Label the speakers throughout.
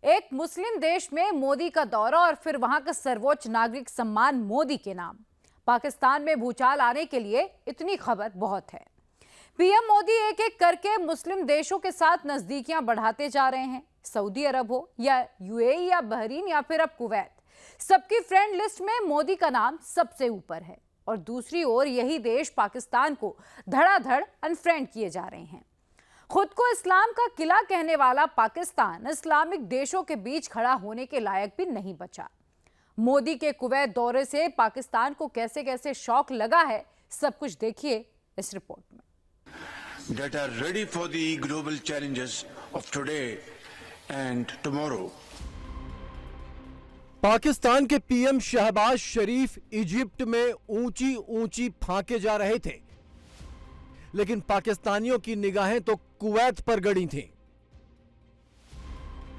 Speaker 1: एक मुस्लिम देश में मोदी का दौरा और फिर वहां का सर्वोच्च नागरिक सम्मान मोदी के नाम। पाकिस्तान में भूचाल आने के लिए इतनी खबर बहुत है। पीएम मोदी एक एक करके मुस्लिम देशों के साथ नजदीकियां बढ़ाते जा रहे हैं। सऊदी अरब हो या यूएई या बहरीन या फिर अब कुवैत, सबकी फ्रेंड लिस्ट में मोदी का नाम सबसे ऊपर है। और दूसरी ओर यही देश पाकिस्तान को धड़ाधड़ अनफ्रेंड किए जा रहे हैं। खुद को इस्लाम का किला कहने वाला पाकिस्तान इस्लामिक देशों के बीच खड़ा होने के लायक भी नहीं बचा। मोदी के कुवैत दौरे से पाकिस्तान को कैसे कैसे शॉक लगा है, सब कुछ देखिए इस रिपोर्ट में।
Speaker 2: That are ready for the global challenges of today and tomorrow.
Speaker 3: Pakistan के पीएम शहबाज शरीफ इजिप्ट में ऊंची ऊंची फांके जा रहे थे, लेकिन पाकिस्तानियों की निगाहें तो कुवैत पर गड़ी थीं।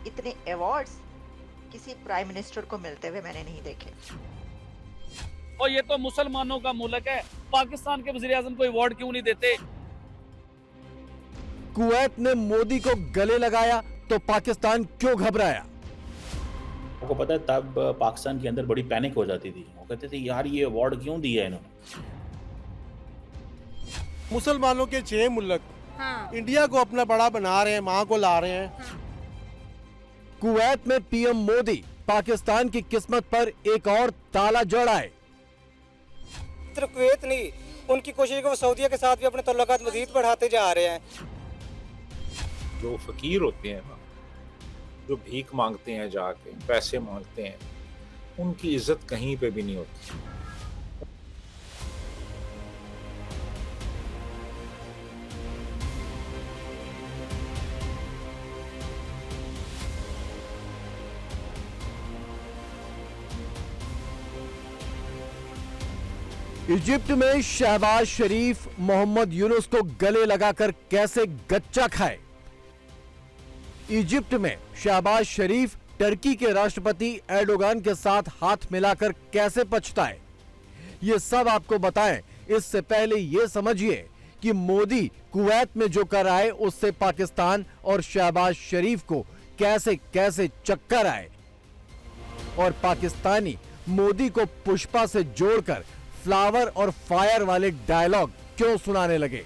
Speaker 4: इतने अवार्ड्स किसी प्राइम मिनिस्टर को मिलते हुए मैंने नहीं देखे।
Speaker 5: और ये तो मुसलमानों का मुल्क है, पाकिस्तान के वज़ीर आज़म को अवार्ड क्यों नहीं देते?
Speaker 3: कुवैत ने मोदी को गले लगाया तो पाकिस्तान क्यों घबराया?
Speaker 6: आपको पता है तब पाकिस्तान के अंदर बड़ी पैनिक हो जाती थी। वो कहते थे यार ये अवार्ड क्यों दिया इन्होंने।
Speaker 7: मुसलमानों के 6 मुल्क इंडिया को अपना बड़ा बना रहे हैं, मां को ला रहे हैं।
Speaker 3: कुवैत में पीएम मोदी पाकिस्तान की किस्मत पर एक और ताला जड़ाए।
Speaker 8: सिर्फ कुवैत नहीं, उनकी कोशिश है कि वो सऊदीया के साथ भी अपने तल्लुकात मजीद बढ़ाते जा रहे हैं।
Speaker 9: जो फकीर होते हैं ना, जो भीख मांगते हैं, जाके पैसे मांगते हैं, उनकी इज्जत कहीं पे भी नहीं होती।
Speaker 3: इजिप्ट में शहबाज शरीफ मोहम्मद यूनुस को गले लगाकर कैसे गच्चा खाए। इजिप्ट में शहबाज शरीफ टर्की के राष्ट्रपति एर्डोगान के साथ हाथ मिलाकर कैसे पछताए, ये सब आपको बताएं। इससे पहले ये समझिए कि मोदी कुवैत में जो कर आए उससे पाकिस्तान और शहबाज शरीफ को कैसे कैसे चक्कर आए और पाकिस्तानी मोदी को पुष्पा से जोड़कर फ्लावर और फायर वाले डायलॉग क्यों सुनाने लगे।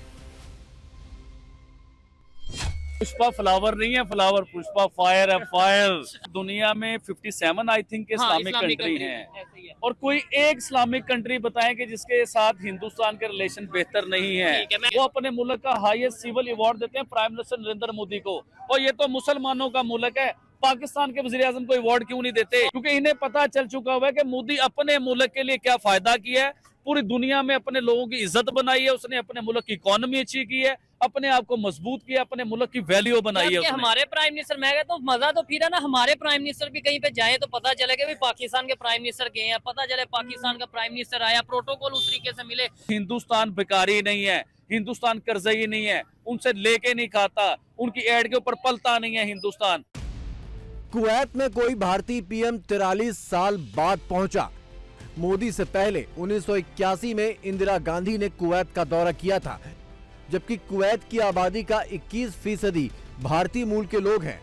Speaker 5: पुष्पा फ्लावर नहीं है, फ्लावर पुष्पा फायर है, फायर। दुनिया में 57 आई थिंक इस्लामिक कंट्री हैं, और कोई एक इस्लामिक कंट्री बताएं कि जिसके साथ हिंदुस्तान के रिलेशन बेहतर नहीं है। वो अपने मुल्क का हाईएस्ट सिविल अवार्ड देते हैं प्राइम मिनिस्टर नरेंद्र मोदी को। और ये तो मुसलमानों का मुल्क है, पाकिस्तान के वज़ीर आज़म को अवार्ड क्यों नहीं देते? क्योंकि इन्हें पता चल चुका हुआ है कि मोदी अपने मुल्क के लिए क्या फायदा किया है। पूरी दुनिया में अपने लोगों की इज्जत बनाई है उसने, अपने मुल्क की इकोनॉमी अच्छी की है, अपने आप को मजबूत किया, अपने मुल्क की वैल्यू बनाई है उसने।
Speaker 10: हमारे प्राइम मिनिस्टर, मैं कहता हूँ मजा तो फिर है ना, हमारे प्राइम मिनिस्टर भी कहीं पे जाए तो पता चले कि पाकिस्तान के प्राइम मिनिस्टर गए हैं, पता चले पाकिस्तान का प्राइम मिनिस्टर आया, प्रोटोकॉल उस तरीके से मिले।
Speaker 5: हिंदुस्तान भिखारी नहीं है, हिंदुस्तान कर्जई नहीं है, उनसे लेके नहीं खाता, उनकी एड के ऊपर पलता नहीं है हिंदुस्तान।
Speaker 3: कुवैत में कोई भारतीय पीएम 43 साल बाद पहुंचा। मोदी से पहले 1981 में इंदिरा गांधी ने कुवैत का दौरा किया था, जबकि कुवैत की आबादी का 21% भारतीय मूल के लोग हैं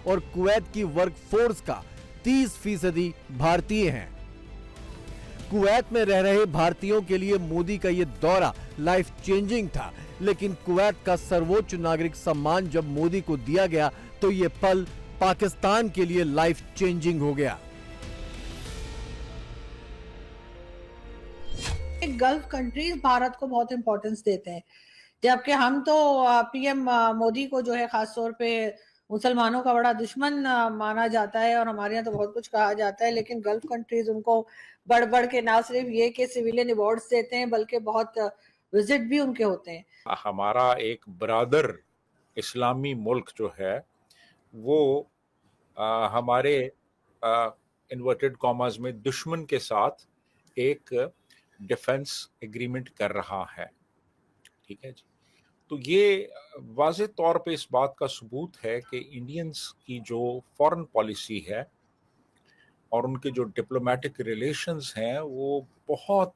Speaker 3: और कुवैत की वर्कफोर्स का 30% भारतीय हैं। कुवैत में रह रहे भारतीयों के लिए मोदी का ये दौरा लाइफ चेंजिंग था, लेकिन कुवैत का सर्वोच्च नागरिक सम्मान जब मोदी को दिया गया तो ये पल पाकिस्तान के लिए लाइफ चेंजिंग हो गया।
Speaker 11: गल्फ कंट्रीज भारत को बहुत इंपॉर्टेंस देते हैं, जबकि हम तो पीएम मोदी को जो है खास तौर पे मुसलमानों का बड़ा दुश्मन माना जाता है और हमारे यहाँ तो बहुत कुछ कहा जाता है, लेकिन गल्फ कंट्रीज उनको बढ़ बढ़ के ना सिर्फ ये कि सिविलियन अवार्ड्स देते हैं बल्कि बहुत विजिट भी उनके होते हैं।
Speaker 9: हमारा एक ब्रादर इस्लामी मुल्क जो है वो हमारे इन्वर्टेड कॉमास में दुश्मन के साथ एक डिफेंस एग्रीमेंट कर रहा है। ठीक है जी, तो ये वाज़ेह तौर पे इस बात का सबूत है कि इंडियंस की जो फॉरेन पॉलिसी है और उनके जो डिप्लोमेटिक रिलेशंस हैं वो बहुत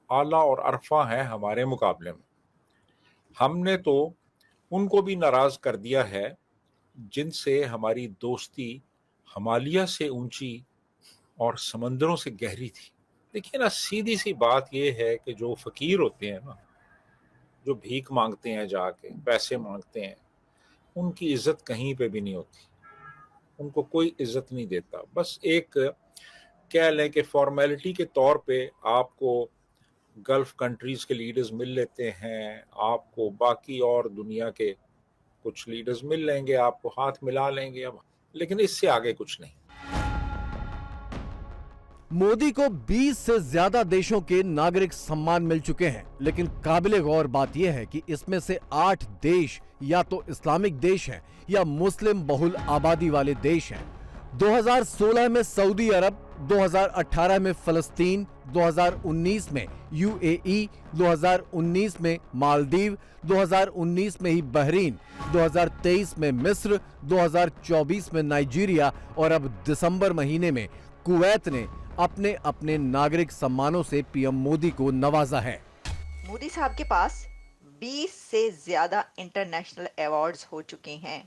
Speaker 9: आला और अरफा हैं हमारे मुकाबले में। हमने तो उनको भी नाराज़ कर दिया है जिनसे हमारी दोस्ती हिमालय से ऊंची और समंदरों से गहरी थी। देखिए ना, सीधी सी बात यह है कि जो फकीर होते हैं ना, जो भीख मांगते हैं, जाके पैसे मांगते हैं, उनकी इज्जत कहीं पे भी नहीं होती, उनको कोई इज्जत नहीं देता। बस एक कह लें कि फॉर्मेलिटी के तौर पे आपको गल्फ कंट्रीज के लीडर्स मिल लेते हैं, आपको बाकी और दुनिया के कुछ लीडर्स मिल लेंगे, आपको हाथ मिला लेंगे, अब लेकिन इससे आगे कुछ नहीं।
Speaker 3: मोदी को 20 से ज्यादा देशों के नागरिक सम्मान मिल चुके हैं, लेकिन काबिले गौर बात यह है कि इसमें से 8 देश या तो इस्लामिक देश हैं या मुस्लिम बहुल आबादी वाले देश हैं। 2016 में सऊदी अरब, 2018 में फलस्तीन, 2019 में यूएई, 2019 में मालदीव, 2019 में ही बहरीन, 2023 में मिस्र, 2024 में नाइजीरिया और अब दिसंबर महीने में कुवैत ने अपने अपने नागरिक सम्मानों से पीएम मोदी को नवाजा है।
Speaker 4: मोदी साहब के पास 20 से ज्यादा इंटरनेशनल अवार्ड्स हो चुके हैं।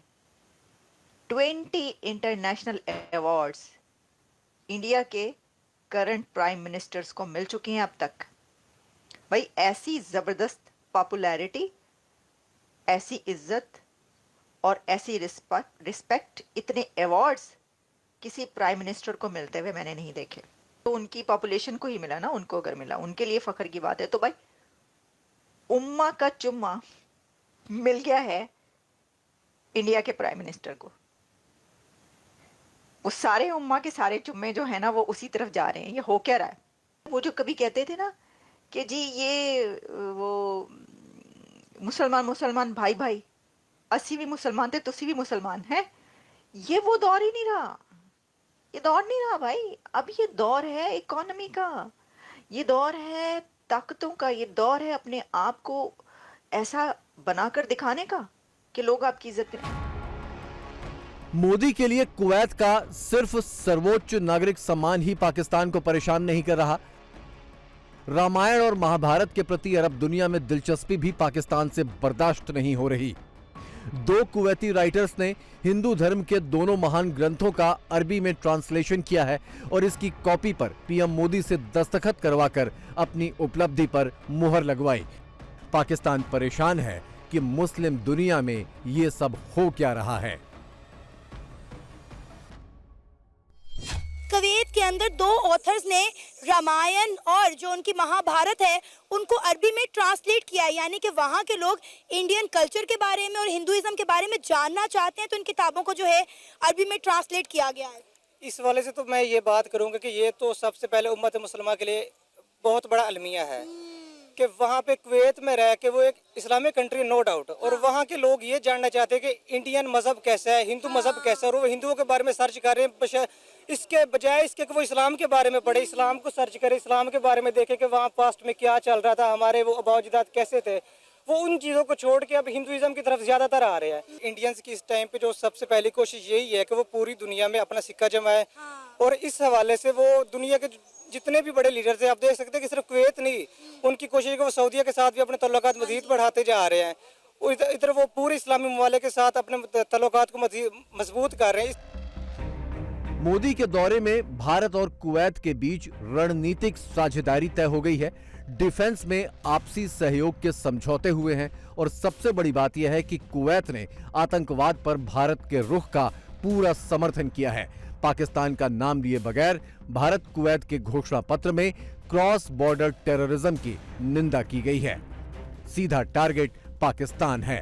Speaker 4: 20 इंटरनेशनल अवार्ड्स इंडिया के करंट प्राइम मिनिस्टर्स को मिल चुके हैं अब तक। भाई, ऐसी जबरदस्त पॉपुलैरिटी, ऐसी इज्जत और ऐसी रिस्पेक्ट, इतने अवार्ड्स किसी प्राइम मिनिस्टर को मिलते हुए मैंने नहीं देखे। तो उनकी पॉपुलेशन को ही मिला ना, उनको अगर मिला, उनके लिए फख्र की बात है। तो भाई, उम्मा का चुम्मा मिल गया है इंडिया के प्राइम मिनिस्टर को। वो सारे उम्मा के सारे चुम्मे जो है ना, वो उसी तरफ जा रहे हैं। ये हो क्या रहा है? वो जो कभी कहते थे ना कि जी ये वो मुसलमान मुसलमान भाई भाई, असी भी मुसलमान थे, तुसी भी मुसलमान है, ये वो दौर ही नहीं रहा। ये दौर नहीं रहा भाई। अब ये दौर है इकोनॉमी का, ये दौर है ताकतों का, ये दौर है अपने आप को ऐसा बनाकर दिखाने का कि लोग आपकी इज्जत करें।
Speaker 3: मोदी के लिए कुवैत का सिर्फ सर्वोच्च नागरिक सम्मान ही पाकिस्तान को परेशान नहीं कर रहा। रामायण और महाभारत के प्रति अरब दुनिया में दिलचस्पी भी पाकिस्तान से बर्दाश्त नहीं हो रही। 2 कुवैती राइटर्स ने हिंदू धर्म के दोनों महान ग्रंथों का अरबी में ट्रांसलेशन किया है और इसकी कॉपी पर पीएम मोदी से दस्तखत करवाकर अपनी उपलब्धि पर मुहर लगवाई। पाकिस्तान परेशान है कि मुस्लिम दुनिया में ये सब हो क्या रहा है।
Speaker 12: कुवैत के अंदर 2 ऑथर्स ने रामायण और जो उनकी महाभारत है उनको अरबी में ट्रांसलेट किया है, यानी कि वहाँ के लोग इंडियन कल्चर के बारे में और हिंदुइज्म के बारे में जानना चाहते हैं, तो इन किताबों को जो है अरबी में ट्रांसलेट किया गया है।
Speaker 8: इस वाले से तो मैं ये बात करूंगा कि ये तो सबसे पहले उम्मत मुसलमान के लिए बहुत बड़ा अलमिया है कि वहाँ पे कुवैत में रह के वो एक इस्लामिक कंट्री नो डाउट, और वहाँ के लोग ये जानना चाहते हैं कि इंडियन मजहब कैसा है, हिंदू मजहब कैसा है, और वो हिंदुओं के बारे में सर्च कर रहे हैं। इसके बजाय इसके कि वो इस्लाम के बारे में पढ़े, इस्लाम को सर्च करे, इस्लाम के बारे में देखे कि वहाँ पास्ट में क्या चल रहा था, हमारे वो आबाओ-अजदाद कैसे थे, वो उन चीज़ों को छोड़ के अब हिंदुइज्म की तरफ ज़्यादातर आ रहे हैं। इंडियंस की इस टाइम पे जो सबसे पहली कोशिश यही है कि वो पूरी दुनिया में अपना सिक्का जमाए, और इस हवाले से वो दुनिया के जितने भी बड़े लीडर्स हैं, आप देख सकते हैं कि सिर्फ कुवैत नहीं, उनकी कोशिश है कि वो सऊदीया के साथ भी अपने तल्लुकात मज़ीद बढ़ाते जा रहे हैं। इधर वो पूरे इस्लामी ममालिक के साथ अपने तल्लुकात को मजबूत कर रहे हैं।
Speaker 3: मोदी के दौरे में भारत और कुवैत के बीच रणनीतिक साझेदारी तय हो गई है। डिफेंस में आपसी सहयोग के समझौते हुए हैं और सबसे बड़ी बात यह है कि कुवैत ने आतंकवाद पर भारत के रुख का पूरा समर्थन किया है। पाकिस्तान का नाम लिए बगैर भारत कुवैत के घोषणा पत्र में क्रॉस बॉर्डर टेररिज्म की निंदा की गई है। सीधा टारगेट पाकिस्तान है।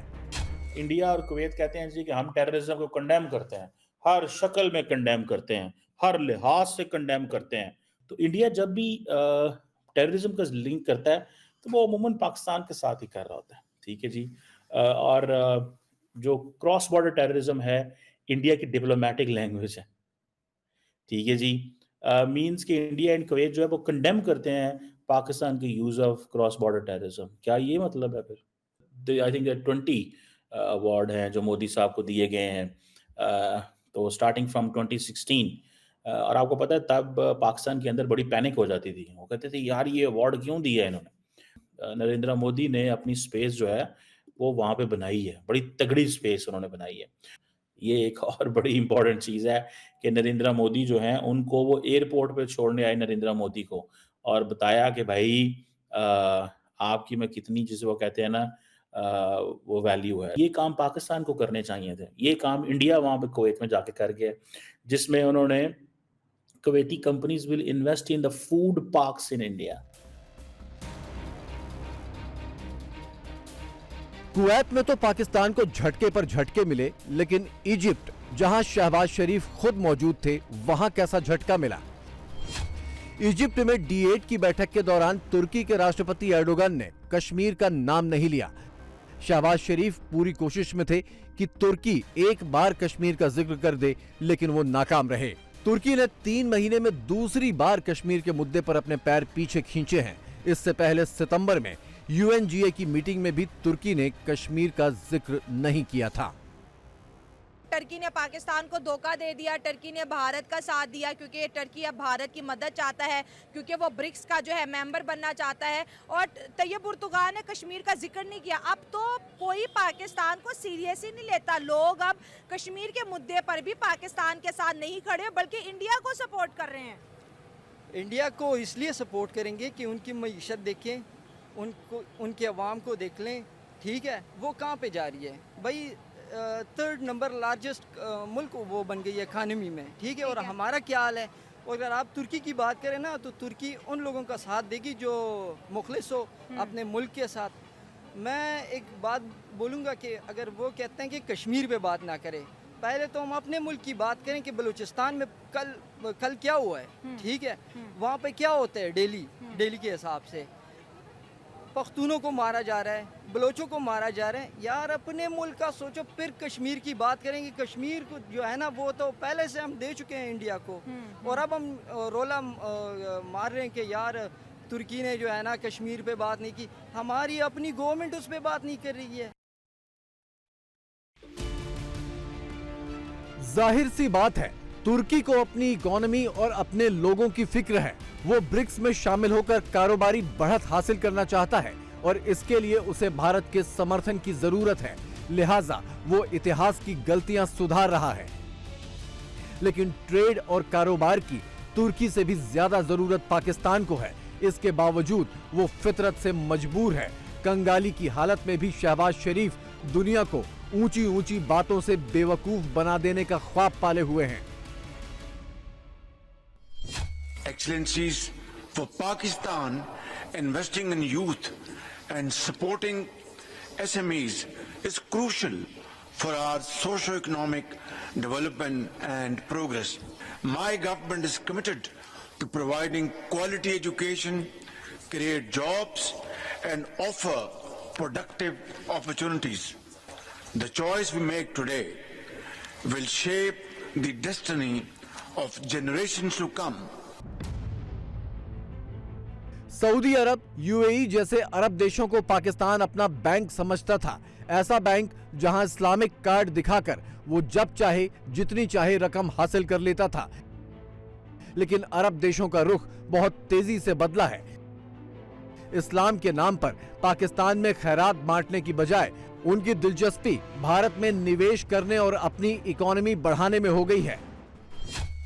Speaker 6: इंडिया और कुवैत कहते हैं जी कि हम टेररिज्म को कंडेम करते हैं, हर शक्ल में कंडेम करते हैं, हर लिहाज से कंडेम करते हैं। तो इंडिया जब भी टेररिज्म का लिंक करता है तो वो अमूमन पाकिस्तान के साथ ही कर रहा होता है, ठीक है जी। और जो क्रॉस बॉर्डर टेररिज्म है इंडिया की डिप्लोमेटिक लैंग्वेज है, ठीक है जी। मींस कि इंडिया एंड कुवैत जो है वो कंडेम करते हैं पाकिस्तान के use of cross border terrorism. क्या ये मतलब है? फिर आई थिंक 20 अवार्ड हैं जो मोदी साहब को दिए गए हैं, तो स्टार्टिंग फ्रॉम 2016। और आपको पता है तब पाकिस्तान के अंदर बड़ी पैनिक हो जाती थी, वो कहते थे यार ये अवार्ड क्यों दिया है इन्होंने। नरेंद्र मोदी ने अपनी स्पेस जो है वो वहाँ पे बनाई है, बड़ी तगड़ी स्पेस उन्होंने बनाई है। ये एक और बड़ी इंपॉर्टेंट चीज़ है कि नरेंद्र मोदी जो हैं उनको वो एयरपोर्ट पे छोड़ने आए नरेंद्र मोदी को, और बताया कि भाई आपकी मैं कितनी, जिसे वो कहते हैं ना वो वैल्यू है। ये काम पाकिस्तान को करने चाहिए थे। ये काम इंडिया वहाँ पे कुवैत में जाके कर गया, जिसमें उन्होंने Kuwaiti companies will invest in the food parks in India.
Speaker 3: Kuwait में तो पाकिस्तान को झटके पर झटके मिले, लेकिन इजिप्ट, जहां शहबाज शरीफ खुद मौजूद थे, वहां कैसा झटका मिला? इजिप्ट में D8 की बैठक के दौरान तुर्की के राष्ट्रपति एर्डोगन ने कश्मीर का नाम नहीं लिया। शहबाज शरीफ पूरी कोशिश में थे कि तुर्की एक बार कश्मीर का जिक्र कर दे, लेकिन वो नाकाम रहे। तुर्की ने 3 महीने में दूसरी बार कश्मीर के मुद्दे पर अपने पैर पीछे खींचे हैं। इससे पहले सितंबर में UNGA की मीटिंग में भी तुर्की ने कश्मीर का जिक्र नहीं किया था।
Speaker 12: टर्की ने पाकिस्तान को धोखा दे दिया, टर्की ने भारत का साथ दिया, क्योंकि टर्की अब भारत की मदद चाहता है, क्योंकि वो ब्रिक्स का जो है मेंबर बनना चाहता है। और तैयब उर्दुगान ने कश्मीर का जिक्र नहीं किया। अब तो कोई पाकिस्तान को सीरियस ही नहीं लेता। लोग अब कश्मीर के मुद्दे पर भी पाकिस्तान के साथ नहीं खड़े, बल्कि इंडिया को सपोर्ट कर रहे हैं।
Speaker 13: इंडिया को इसलिए सपोर्ट करेंगे कि उनकी मईशत देखें, उनको, उनके अवाम को देख लें, ठीक है, वो कहाँ पे जा रही है भाई। 3rd नंबर लार्जेस्ट मुल्क वो बन गई है इकानमी में, ठीक है। और हमारा क्या हाल है? और अगर आप तुर्की की बात करें ना, तो तुर्की उन लोगों का साथ देगी जो मुखलिस हो अपने मुल्क के साथ। मैं एक बात बोलूँगा कि अगर वो कहते हैं कि कश्मीर पे बात ना करें, पहले तो हम अपने मुल्क की बात करें कि बलूचिस्तान में कल क्या हुआ है, ठीक है। वहाँ पे क्या होता है डेली के हिसाब से? पख्तूनों को मारा जा रहा है, बलोचों को मारा जा रहा है। यार अपने मुल्क का सोचो, फिर कश्मीर की बात करेंगे। कश्मीर को जो है ना, वो तो पहले से हम दे चुके हैं इंडिया को, और अब हम रोला मार रहे हैं कि यार तुर्की ने जो है ना कश्मीर पे बात नहीं की। हमारी अपनी गवर्नमेंट उस पे बात नहीं कर रही है।
Speaker 3: जाहिर सी बात है, तुर्की को अपनी इकोनॉमी और अपने लोगों की फिक्र है। वो ब्रिक्स में शामिल होकर कारोबारी बढ़त हासिल करना चाहता है, और इसके लिए उसे भारत के समर्थन की जरूरत है। लिहाजा वो इतिहास की गलतियां सुधार रहा है। लेकिन ट्रेड और कारोबार की तुर्की से भी ज्यादा जरूरत पाकिस्तान को है। इसके बावजूद वो फितरत से मजबूर है। कंगाली की हालत में भी शहबाज शरीफ दुनिया को ऊंची ऊंची बातों से बेवकूफ बना देने का ख्वाब पाले हुए हैं।
Speaker 2: Excellencies, for Pakistan, investing in youth and supporting SMEs is crucial for our socio-economic development and progress. My government is committed to providing quality education, create jobs, and offer productive opportunities. The choice we make today will shape the destiny of generations to come.
Speaker 3: Saudi Arab, UAE जैसे अरब देशों को पाकिस्तान अपना bank समझता था। ऐसा bank जहां Islamic card दिखाकर वो जब चाहे जितनी चाहे रकम हासिल कर लेता था। लेकिन अरब देशों का रुख बहुत तेजी से बदला है। इस्लाम के नाम पर पाकिस्तान में खैरात बांटने की बजाय उनकी दिलचस्पी भारत में निवेश करने और अपनी इकोनॉमी बढ़ाने में हो गई है।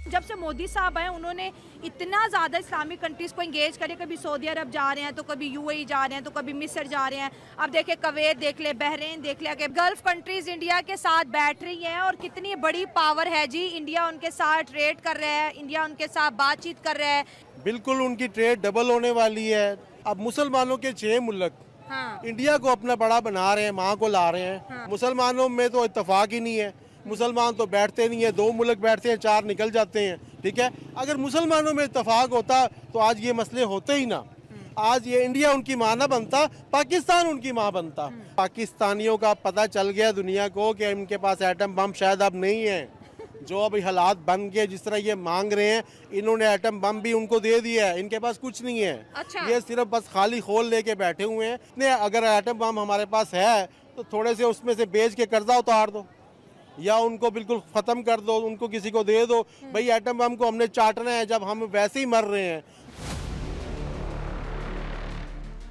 Speaker 12: जब से मोदी साहब आए, उन्होंने इतना ज़्यादा इस्लामिक कंट्रीज़ को एंगेज करे। कभी सऊदी अरब जा रहे हैं, तो कभी UAE जा रहे हैं, तो कभी मिस्र जा रहे हैं। अब देखे कुवैत देख ले, बहरीन देख ले, गल्फ कंट्रीज इंडिया के साथ बैठ रही हैं। और कितनी बड़ी पावर है जी, इंडिया उनके साथ ट्रेड कर रहा है, इंडिया उनके साथ बातचीत कर रहा है।
Speaker 7: बिल्कुल उनकी ट्रेड डबल होने वाली है। अब मुसलमानों के 6 मुल्क इंडिया को अपना बड़ा बना रहे हैं, माँ को ला रहे हैं। मुसलमानों में तो इत्तेफाक ही नहीं है। मुसलमान तो बैठते नहीं है, 2 मुल्क बैठते हैं, 4 निकल जाते हैं, ठीक है। अगर मुसलमानों में इत्तेफाक होता तो आज ये मसले होते ही ना। आज ये इंडिया उनकी माँ ना बनता, पाकिस्तान उनकी माँ बनता। पाकिस्तानियों का पता चल गया दुनिया को कि इनके पास एटम बम शायद अब नहीं है। जो अभी हालात बन गए, जिस तरह ये मांग रहे हैं, इन्होंने एटम बम भी उनको दे दिया है। इनके पास कुछ नहीं है। अच्छा। ये सिर्फ बस खाली खोल लेके बैठे हुए हैं। अगर एटम बम हमारे पास है तो थोड़े से उसमें से बेच के कर्जा उतार दो, या उनको बिल्कुल खत्म कर दो, उनको किसी को दे दो। भाई एटम बम को हमने चाटना है जब हम वैसे ही मर रहे हैं।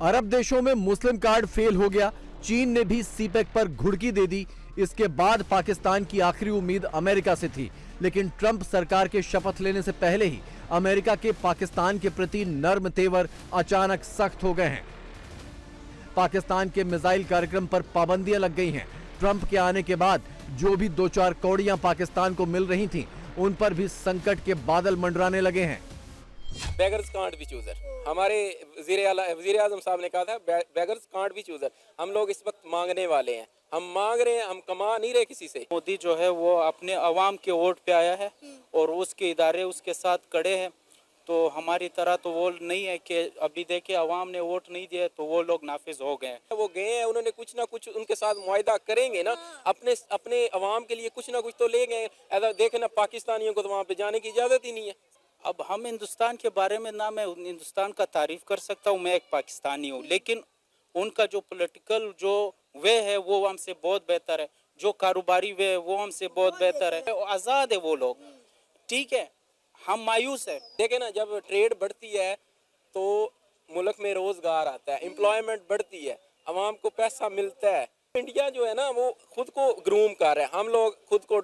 Speaker 3: अरब देशों में मुस्लिम कार्ड फेल हो गया। चीन ने भी सीपेक पर घुड़की दे दी। इसके बाद पाकिस्तान की आखिरी उम्मीद अमेरिका से थी, लेकिन ट्रंप सरकार के शपथ लेने से पहले ही अमेरिका के पाकिस्तान के प्रति नर्म तेवर अचानक सख्त हो गए हैं। पाकिस्तान के मिसाइल कार्यक्रम पर पाबंदियां लग गई हैं। ट्रंप के आने के बाद जो भी 2-4 कौड़ियां पाकिस्तान को मिल रही थीं, उन पर भी संकट के बादल मंडराने लगे हैं।
Speaker 14: बेगर्स कांट बी चूजर, हमारे वजीर आजम साहब ने कहा था बेगर्स कांट बी चूजर। हम लोग इस वक्त मांगने वाले हैं, हम मांग रहे हैं, हम कमा नहीं रहे किसी से।
Speaker 15: मोदी जो है वो अपने अवाम के वोट पे आया है और उसके इदारे उसके साथ खड़े हैं, तो हमारी तरह तो वो नहीं है कि अभी देखे अवाम ने वोट नहीं दिया तो वो लोग नाफिज हो गए हैं।
Speaker 14: वो गए हैं, उन्होंने कुछ ना कुछ उनके साथ मुआहदा करेंगे ना, अपने अवाम के लिए कुछ ना कुछ तो ले गए। ऐसा देखे ना, पाकिस्तानियों को तो वहाँ पे जाने की इजाजत ही नहीं है।
Speaker 15: अब हम हिंदुस्तान के बारे में ना मैं हिंदुस्तान का तारीफ कर सकता हूँ, मैं एक पाकिस्तानी हूँ, लेकिन उनका जो पॉलिटिकल जो वे है वो हमसे बहुत बेहतर है, जो कारोबारी वे है वो हमसे बहुत बेहतर है, आज़ाद है वो लोग। ठीक है, हम मायूस है।
Speaker 14: देखे ना, जब ट्रेड बढ़ती है तो मुल्क में रोजगार आता है, एम्प्लॉयमेंट बढ़ती है, अवाम को पैसा मिलता है। इंडिया जो है ना वो खुद को ग्रूम कर रहा है, हम लोग खुद को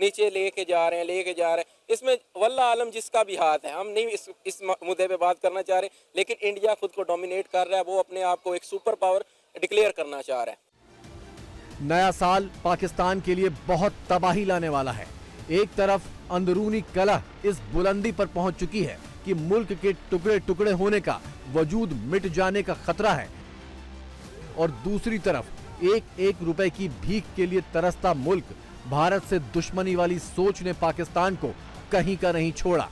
Speaker 14: नीचे लेके जा रहे हैं। इसमें वल्लाह आलम जिसका भी हाथ है, हम नहीं इस मुद्दे पे बात करना चाह रहे, लेकिन इंडिया खुद को डोमिनेट कर रहा है, वो अपने आप को एक सुपर पावर डिक्लेयर करना चाह रहा है।
Speaker 3: नया साल पाकिस्तान के लिए बहुत तबाही लाने वाला है। एक तरफ अंदरूनी कलह इस बुलंदी पर पहुंच चुकी है कि मुल्क के टुकड़े टुकड़े होने का वजूद मिट जाने का खतरा है, और दूसरी तरफ एक एक रुपए की भीख के लिए तरसता मुल्क भारत से दुश्मनी वाली सोच ने पाकिस्तान को कहीं का नहीं छोड़ा।